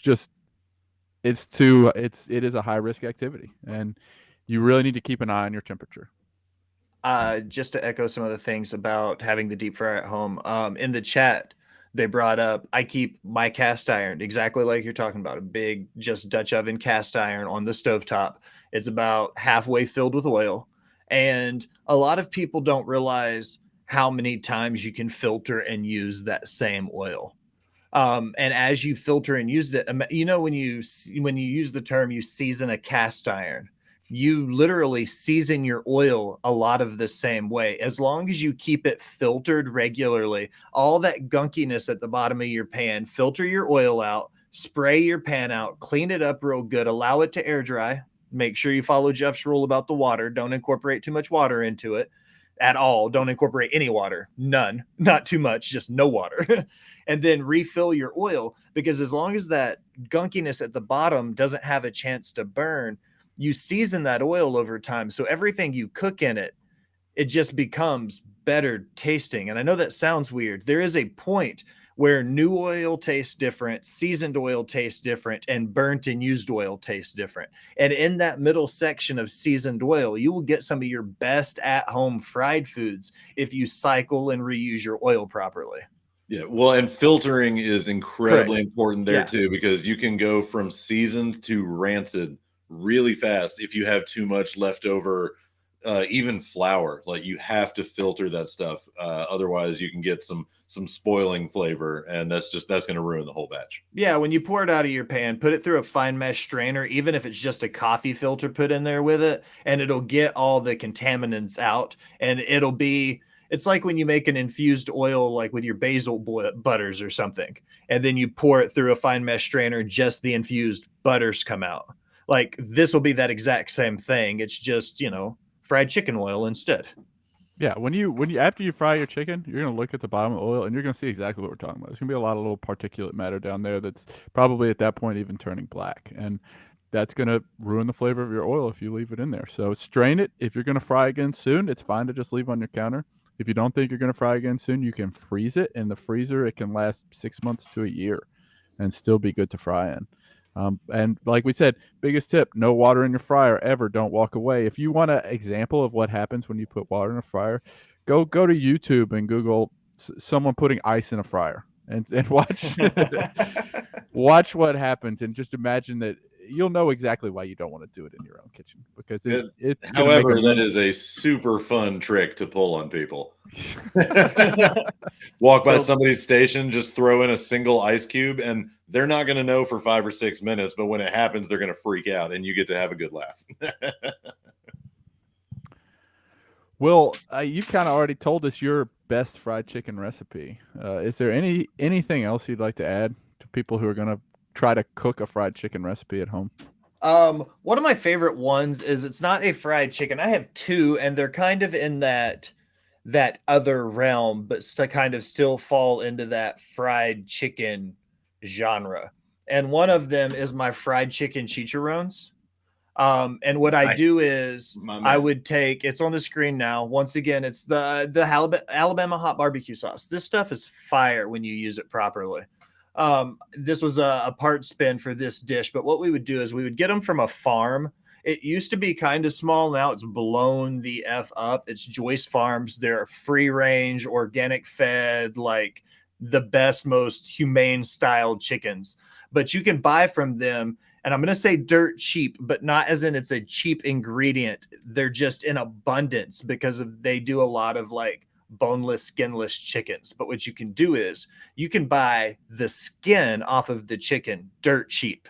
is a high risk activity, and you really need to keep an eye on your temperature. Just to echo some of the things about having the deep fryer at home. In the chat, they brought up I keep my cast iron exactly like you're talking about, a big just Dutch oven cast iron on the stovetop. It's about halfway filled with oil. And a lot of people don't realize how many times you can filter and use that same oil. And as you filter and use it, you know, when you use the term you season a cast iron, you literally season your oil a lot of the same way. As long as you keep it filtered regularly, all that gunkiness at the bottom of your pan, filter your oil out, spray your pan out, clean it up real good, allow it to air dry. Make sure you follow Jeff's rule about the water. Don't incorporate too much water into it at all. Don't incorporate any water, none, not too much, just no water. And then refill your oil, because as long as that gunkiness at the bottom doesn't have a chance to burn, you season that oil over time. So everything you cook in it, it just becomes better tasting. And I know that sounds weird. There is a point where new oil tastes different, seasoned oil tastes different, and burnt and used oil tastes different. And in that middle section of seasoned oil, you will get some of your best at home fried foods if you cycle and reuse your oil properly. Yeah, well, and filtering is incredibly Correct. important there Yeah. too, because you can go from seasoned to rancid really fast if you have too much leftover, even flour. Like you have to filter that stuff, otherwise you can get some spoiling flavor, and that's going to ruin the whole batch. Yeah, when you pour it out of your pan, put it through a fine mesh strainer, even if it's just a coffee filter put in there with it, and it'll get all the contaminants out. And it's like when you make an infused oil, like with your basil butters or something, and then you pour it through a fine mesh strainer, just the infused butters come out. Like this will be that exact same thing. It's just, fried chicken oil instead. Yeah, when you after you fry your chicken, you're gonna look at the bottom of the oil and you're gonna see exactly what we're talking about. There's gonna be a lot of little particulate matter down there that's probably at that point even turning black, and that's gonna ruin the flavor of your oil if you leave it in there. So strain it. If you're gonna fry again soon, it's fine to just leave on your counter. If you don't think you're gonna fry again soon, you can freeze it in the freezer. It can last 6 months to a year, and still be good to fry in. And like we said, biggest tip: no water in your fryer ever. Don't walk away. If you want an example of what happens when you put water in a fryer, go to YouTube and Google someone putting ice in a fryer and watch watch what happens, and just imagine that you'll know exactly why you don't want to do it in your own kitchen, because it's going to make However, that is a super fun trick to pull on people. Walk by somebody's station, just throw in a single ice cube, and they're not going to know for 5 or 6 minutes, but when it happens, they're going to freak out, and you get to have a good laugh. Well, you kind of already told us your best fried chicken recipe. Is there anything else you'd like to add to people who are going to try to cook a fried chicken recipe at home? One of my favorite ones is, it's not a fried chicken. I have two, and they're kind of in that other realm, but to kind of still fall into that fried chicken genre. And one of them is my fried chicken chicharrones. And what I Nice. do is I would take, it's on the screen now. Once again, it's the Alabama hot barbecue sauce. This stuff is fire when you use it properly. This was a part spin for this dish, but what we would do is we would get them from a farm. It used to be kind of small. Now it's blown the F up. It's Joyce Farms. They're free range, organic fed, like the best, most humane styled chickens. But you can buy from them, and I'm going to say dirt cheap, but not as in it's a cheap ingredient. They're just in abundance because they do a lot of like boneless, skinless chickens. But what you can do is you can buy the skin off of the chicken dirt cheap.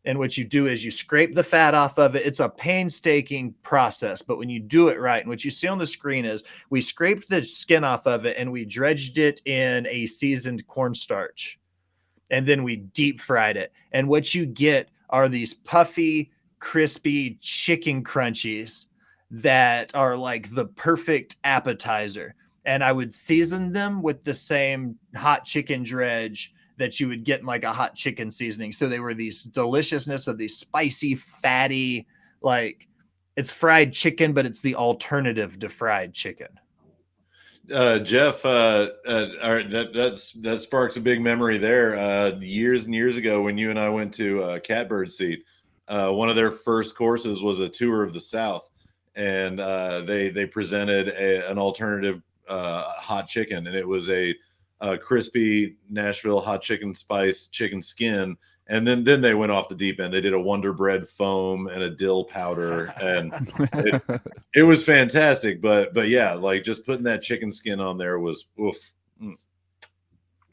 And what you do is you scrape the fat off of it. It's a painstaking process, but when you do it right, and what you see on the screen is we scraped the skin off of it and we dredged it in a seasoned cornstarch. And then we deep fried it. And what you get are these puffy, crispy chicken crunchies that are like the perfect appetizer. And I would season them with the same hot chicken dredge that you would get in like a hot chicken seasoning. So they were these deliciousness of these spicy, fatty, like it's fried chicken, but it's the alternative to fried chicken. Jeff, that sparks a big memory there. Years and years ago, when you and I went to Catbird Seat, one of their first courses was a tour of the South, and they presented an alternative hot chicken, and it was a crispy Nashville hot chicken spice chicken skin. And then they went off the deep end. They did a Wonder Bread foam and a dill powder, and it was fantastic. But yeah, like just putting that chicken skin on there was oof.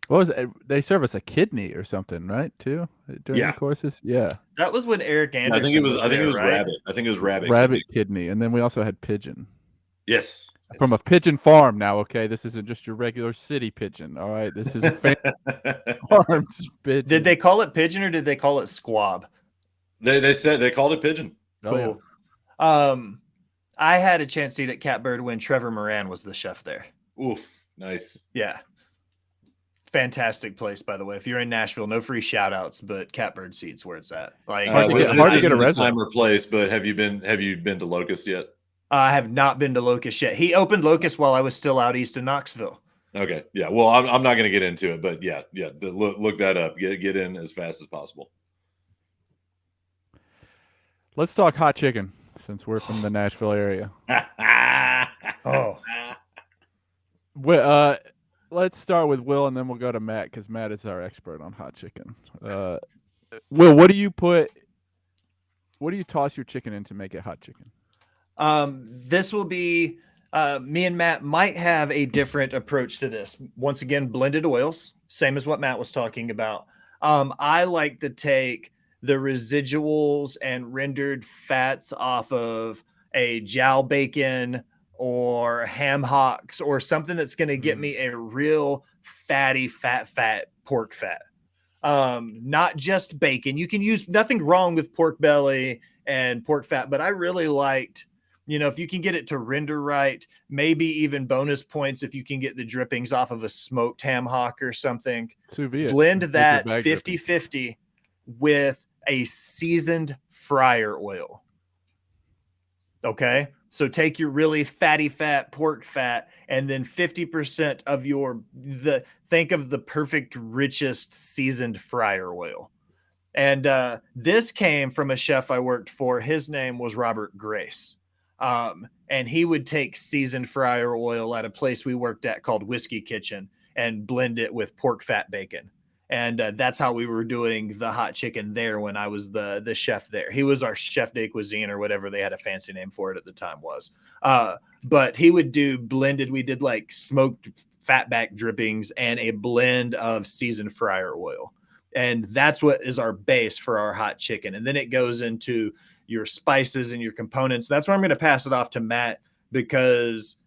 What was it? They serve us a kidney or something, right? Too during Yeah. the courses. Yeah, That was when Eric Anderson. I think it was. I think it was right? rabbit. I think it was rabbit. rabbit kidney, and then we also had pigeon. Yes. From a pigeon farm now, okay? This isn't just your regular city pigeon, all right? This is a farm's pigeon. Did they call it pigeon or did they call it squab? They said they called it pigeon. Cool. Oh, yeah. I had a chance to eat at Catbird when Trevor Moran was the chef there. Oof, nice. Yeah. Fantastic place, by the way. If you're in Nashville, no free shout outs, but Catbird Seats where it's at. Like hard to get a resume. Time or place, but have you been to Locust yet? I have not been to Locust yet. He opened Locust while I was still out east in Knoxville. Okay. Yeah. Well, I'm not going to get into it, but yeah. Look that up. Get in as fast as possible. Let's talk hot chicken since we're from the Nashville area. Oh. Well, let's start with Will, and then we'll go to Matt because Matt is our expert on hot chicken. Will, what do you toss your chicken in to make it hot chicken? This will be me and Matt might have a different approach to this. Once again, blended oils, same as what Matt was talking about. I like to take the residuals and rendered fats off of a jowl bacon or ham hocks or something that's going to get me a real fatty, fat pork fat. Not just bacon. You can use nothing wrong with pork belly and pork fat, but I really liked, if you can get it to render right, maybe even bonus points if you can get the drippings off of a smoked ham hock or something. Sous vide. Blend that 50-50 with a seasoned fryer oil. Okay. So take your really fatty fat pork fat and then 50% of think of the perfect, richest seasoned fryer oil. And this came from a chef I worked for. His name was Robert Grace. And he would take seasoned fryer oil at a place we worked at called Whiskey Kitchen and blend it with pork fat bacon. And that's how we were doing the hot chicken there when I was the chef there. He was our chef de cuisine or whatever they had a fancy name for it at the time was. But he would do blended. We did like smoked fatback drippings and a blend of seasoned fryer oil. And that's what is our base for our hot chicken. And then it goes into your spices and your components. That's where I'm going to pass it off to Matt because,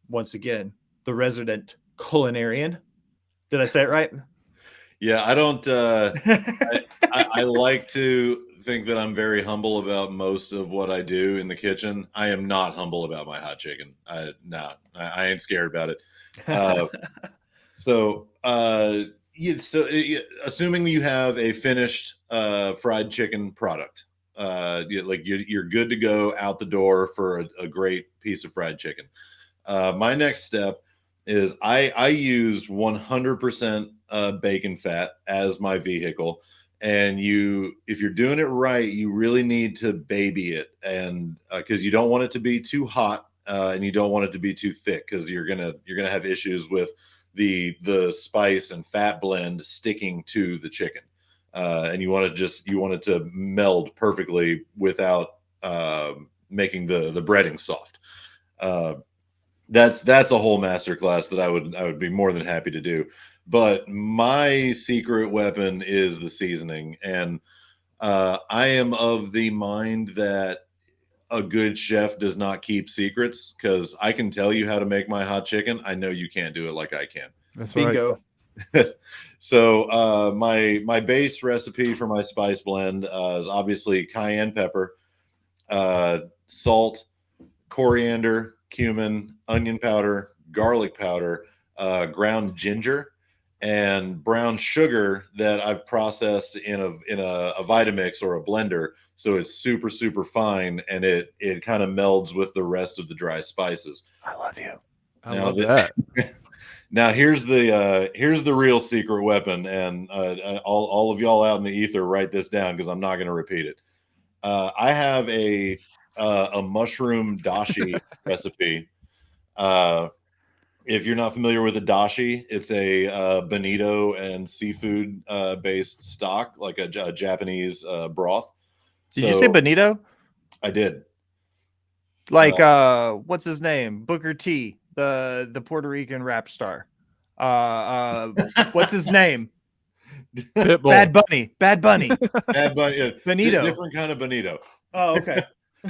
once again, the resident culinarian. Did I say it right? Yeah, I don't. I like to think that I'm very humble about most of what I do in the kitchen. I am not humble about my hot chicken. I ain't scared about it. Assuming you have a finished fried chicken product, you're good to go out the door for a great piece of fried chicken. My next step is I use 100% bacon fat as my vehicle. And if you're doing it right, you really need to baby it. And because you don't want it to be too hot and you don't want it to be too thick because you're gonna have issues with the spice and fat blend sticking to the chicken. And you want it to meld perfectly without making the breading soft. That's a whole masterclass that I would be more than happy to do. But my secret weapon is the seasoning, and I am of the mind that a good chef does not keep secrets because I can tell you how to make my hot chicken. I know you can't do it like I can. That's Bingo. right. So my base recipe for my spice blend is obviously cayenne pepper, salt, coriander, cumin, onion powder, garlic powder, ground ginger, and brown sugar that I've processed in a Vitamix or a blender, so it's super, super fine, and it kind of melds with the rest of the dry spices. I love you. I love that. Now here's the real secret weapon, and all of y'all out in the ether, write this down because I'm not going to repeat it. I have a a mushroom dashi recipe. If you're not familiar with a dashi, it's a bonito and seafood based stock, like a Japanese broth. Did you say So bonito? I did. Like what's his name? Booker T, the Puerto Rican rap star. What's his name? Pitbull. Bad Bunny. Bad Bunny. Bad Bunny, yeah, Bonito. different kind of bonito. Oh, okay.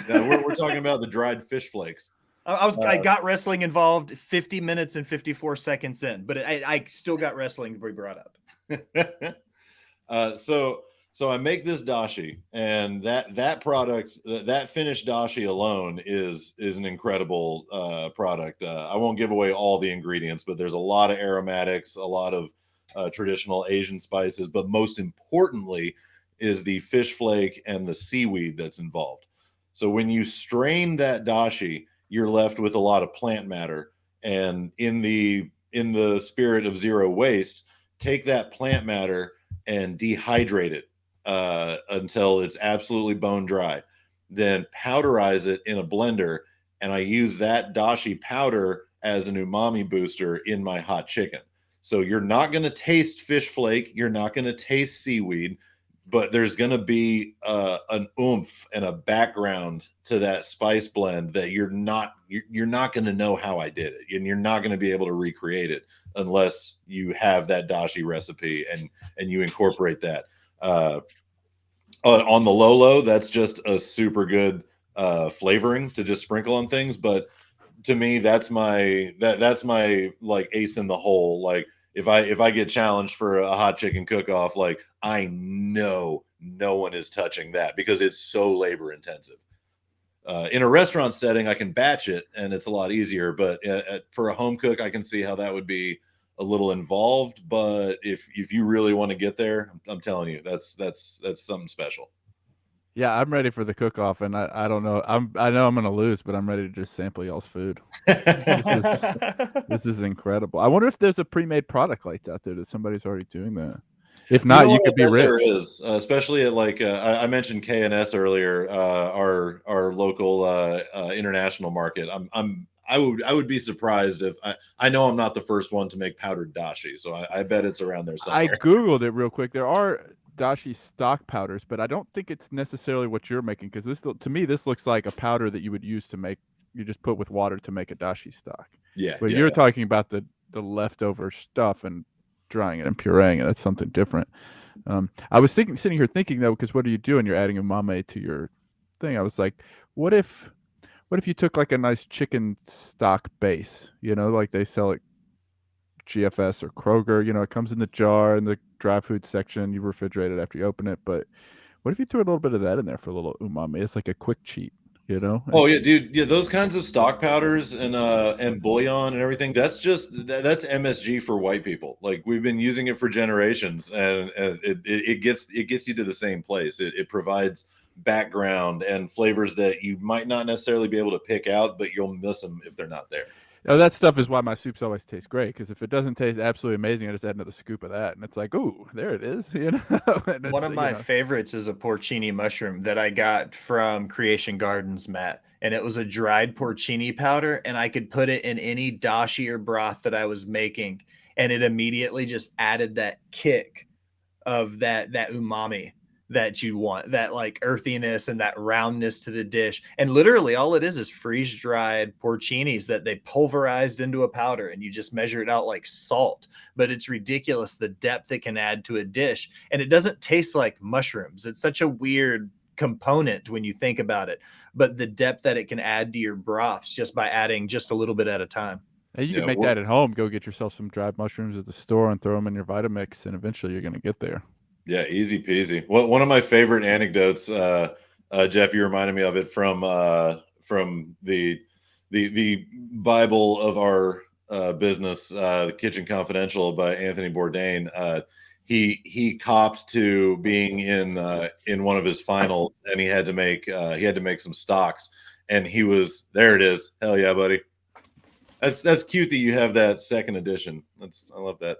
We're talking about the dried fish flakes. I got wrestling involved 50 minutes and 54 seconds in, but I still got wrestling to be brought up. So I make this dashi, and that product, that finished dashi alone is an incredible product. I won't give away all the ingredients, but there's a lot of aromatics, a lot of traditional Asian spices, but most importantly is the fish flake and the seaweed that's involved. So when you strain that dashi, you're left with a lot of plant matter, and in the spirit of zero waste, take that plant matter and dehydrate it until it's absolutely bone dry. Then powderize it in a blender, and I use that dashi powder as an umami booster in my hot chicken. So you're not going to taste fish flake, you're not going to taste seaweed, but there's going to be an oomph and a background to that spice blend that you're not going to know how I did it, and you're not going to be able to recreate it unless you have that dashi recipe and you incorporate that. On the low, that's just a super good flavoring to just sprinkle on things. But to me, that's my like ace in the hole. Like if I get challenged for a hot chicken cook-off, like I know no one is touching that because it's so labor intensive. In a restaurant setting, I can batch it and it's a lot easier. But for a home cook, I can see how that would be a little involved. But if you really want to get there, I'm telling you, that's something special. Yeah, I'm ready for the cook-off, and I don't know. I know I'm gonna lose, but I'm ready to just sample y'all's food. This is incredible. I wonder if there's a pre-made product like that there that somebody's already doing that. If not, you could be rich. There is, especially at like I mentioned K&S earlier, our local international market. I would be surprised if I know I'm not the first one to make powdered dashi, so I bet it's around there somewhere. I googled it real quick. There are dashi stock powders, but I don't think it's necessarily what you're making, because this, to me, this looks like a powder that you would use to make. You just put with water to make a dashi stock. Yeah, but you're talking about the leftover stuff and drying it and pureeing it. That's something different. I was sitting here thinking though, because what are you doing? You're adding umami to your thing. I was like, what if you took like a nice chicken stock base, like they sell at GFS or Kroger, it comes in the jar in the dry food section, you refrigerate it after you open it. But what if you threw a little bit of that in there for a little umami? It's like a quick cheat. Oh yeah, dude. Yeah, those kinds of stock powders and bouillon and everything. That's MSG for white people. Like we've been using it for generations, and it gets you to the same place. It provides background and flavors that you might not necessarily be able to pick out, but you'll miss them if they're not there. Oh, that stuff is why my soups always taste great. Because if it doesn't taste absolutely amazing, I just add another scoop of that, and it's like, ooh, there it is. One of my favorites is a porcini mushroom that I got from Creation Gardens, Matt, and it was a dried porcini powder, and I could put it in any dashi or broth that I was making, and it immediately just added that kick of that umami that you want, that like earthiness and that roundness to the dish. And literally all it is freeze dried porcinis that they pulverized into a powder, and you just measure it out like salt. But it's ridiculous the depth it can add to a dish, and it doesn't taste like mushrooms. It's such a weird component when you think about it, but the depth that it can add to your broths just by adding just a little bit at a time. Hey, you can make that at home. Go get yourself some dried mushrooms at the store and throw them in your Vitamix, and eventually you're going to get there. Yeah, easy peasy. Well, one of my favorite anecdotes, Jeff, you reminded me of it from the Bible of our business, The Kitchen Confidential by Anthony Bourdain. He copped to being in one of his finals, and he had to make some stocks, and he was there. It is, hell yeah, buddy. That's cute that you have that second edition. I love that.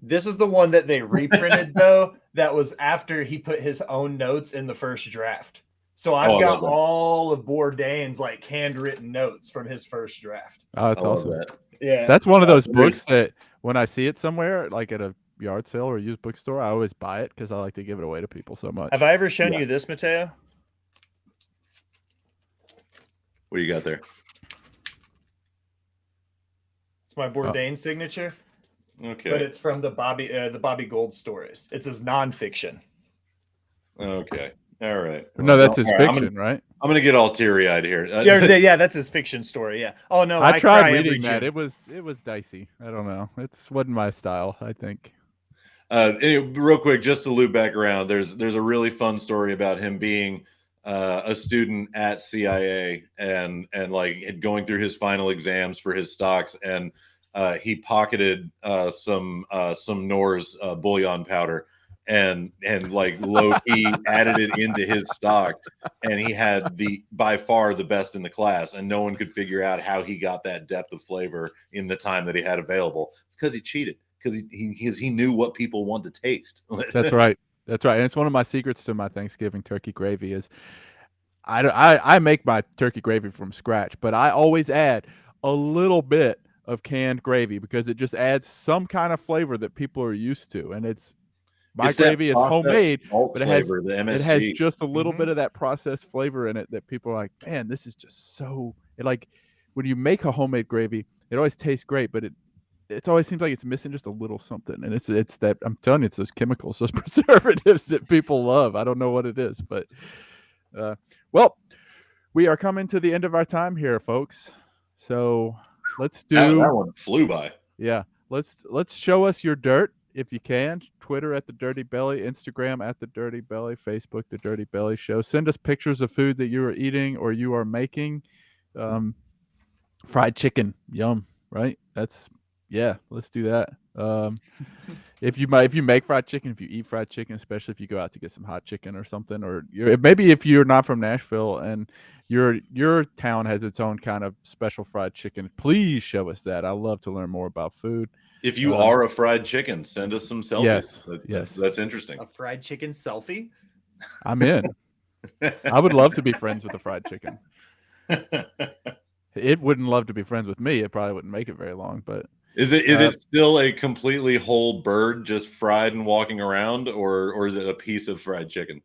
This is the one that they reprinted though. That was after he put his own notes in the first draft. So Oh, I've I got love that. all of Bourdain's like handwritten notes from his first draft. Oh, that's I love awesome. that. Yeah. That's one of those books There's- that when I see it somewhere, like at a yard sale or used bookstore, I always buy it because I like to give it away to people so much. Have I ever shown Yeah. you this, Mateo? What do you got there? It's my Bourdain signature, Okay. but it's from the Bobby Gold stories. It's his nonfiction. Okay. All right. No, that's his all right, fiction, right? I'm gonna get all teary eyed here. Yeah, that's his fiction story. Yeah. Oh no, I tried cry every reading that. June. It was dicey. I don't know. It's wasn't my style, I think. Anyway, real quick, just to loop back around, there's a really fun story about him being a student at CIA and like going through his final exams for his stocks, and he pocketed some Nor's bouillon powder and like low key added it into his stock, and he had the by far the best in the class, and no one could figure out how he got that depth of flavor in the time that he had available. It's because he cheated. Because he knew what people want to taste. That's right. That's right. And it's one of my secrets to my Thanksgiving turkey gravy is I make my turkey gravy from scratch, but I always add a little bit of canned gravy because it just adds some kind of flavor that people are used to. And it's my It's that gravy is processed homemade, malt but it has flavor, the MSG. it has just a little Mhm. bit of that processed flavor in it that people are like, man, this is just so it like when you make a homemade gravy, it always tastes great, but it always seems like it's missing just a little something, and it's that I'm telling you, it's those chemicals, those preservatives that people love. I don't know what it is, but well, we are coming to the end of our time here, folks. So let's that do one flew by. yeah. Let's show us your dirt if you can. Twitter at the Dirty Belly, Instagram at the Dirty Belly, Facebook the Dirty Belly Show. Send us pictures of food that you are eating or you are making. Fried chicken, yum, right? Yeah, let's do that. If you make fried chicken, if you eat fried chicken, especially if you go out to get some hot chicken or something, or maybe if you're not from Nashville and your town has its own kind of special fried chicken, please show us that. I love to learn more about food. If you are a fried chicken, send us some selfies. Yes, That's interesting. A fried chicken selfie? I'm in. I would love to be friends with a fried chicken. It wouldn't love to be friends with me. It probably wouldn't make it very long, but Is it still a completely whole bird just fried and walking around, or is it a piece of fried chicken?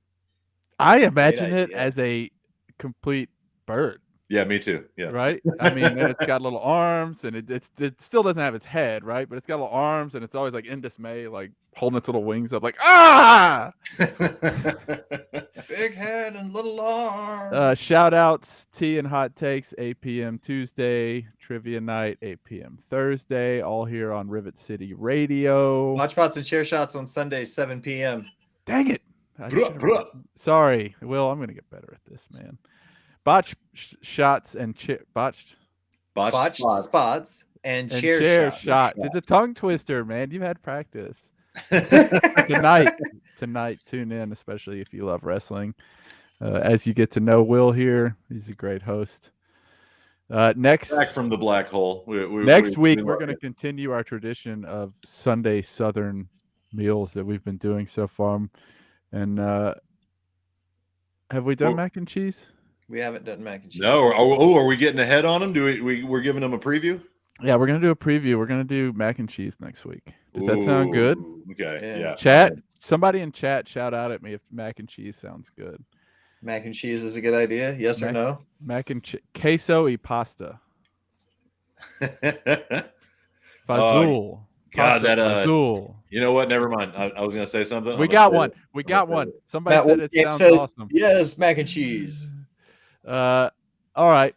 I imagine it idea. as a complete bird. Yeah, me too. Yeah. Right? I mean, and it's got little arms, and it still doesn't have its head, right? But it's got little arms, and it's always like in dismay, like holding its little wings up, like ah. Big head and little arms. Shout outs, tea and hot takes, 8 p.m. Tuesday, trivia night, 8 p.m. Thursday, all here on Rivet City Radio. Watch spots and chair shots on Sunday, 7 p.m. Dang it! Sorry, Will. I'm gonna get better at this, man. Botched shots and botched spots and chair shots. shots. It's a tongue twister, man. You've had practice. Tonight, tune in, especially if you love wrestling. As you get to know Will here, he's a great host. Next, back from the black hole. Next week, we're going to continue our tradition of Sunday Southern meals that we've been doing so far. And have we done mac and cheese? We haven't done mac and cheese. No. Are we getting ahead on them? We're giving them a preview? Yeah, we're gonna do a preview. We're gonna do mac and cheese next week. Does that sound good? Okay. Yeah. Chat. Somebody in chat shout out at me if mac and cheese sounds good. Mac and cheese is a good idea. Yes or no? Mac and queso y pasta. Fazul. God, that Fazul. You know what? Never mind. I was gonna say something. We got one. We got one. Somebody said it sounds awesome. Yes, mac and cheese. All right.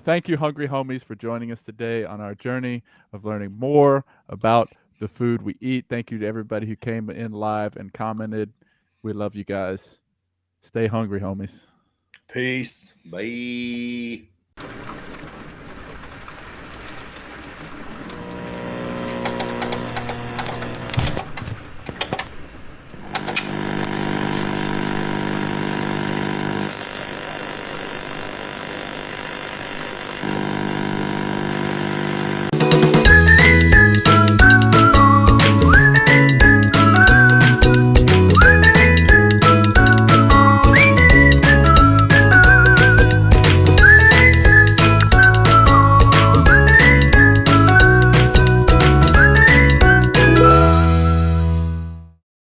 Thank you, Hungry Homies, for joining us today on our journey of learning more about the food we eat. Thank you to everybody who came in live and commented. We love you guys. Stay hungry, homies. Peace. Bye.